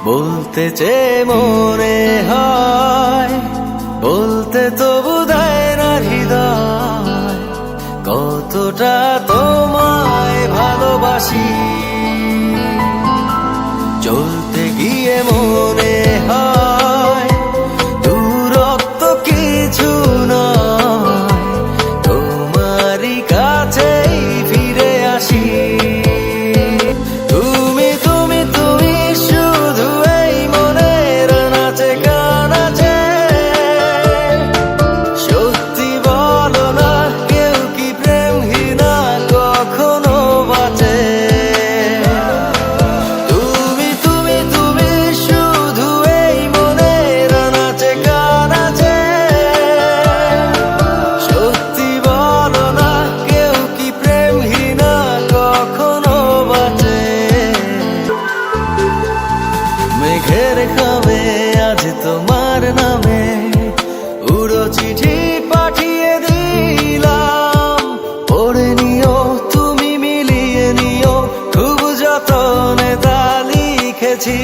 বলতে চেয়ে মনে হয়, বলতে তবু দেয় না হৃদয়, কতটা তোমায় ভালোবাসি। চলতে গিয়ে মনে হয় দূরত্ব কিছু নয়, তোমারই কাছেই ফিরে আসি। তুমি তুমি তুমি শুধু এই মনের নাচে গানাচে, সত্যি বলো না কেউ কি প্রেমহীনা কখনো বাঁচে? তুমি তুমি তুমি শুধু এই মনের নাচে গানাচে, সত্যি বলো না কেউ কি প্রেমহীনা কখনো বাঁচে? মেঘের খামে আজ তোমার নামে উড়ো চিঠি পাঠিয়ে দিলাম, পড়ে নিও তুমি মিলিয়ে নিও, খুব যতনে তা লিখেছি।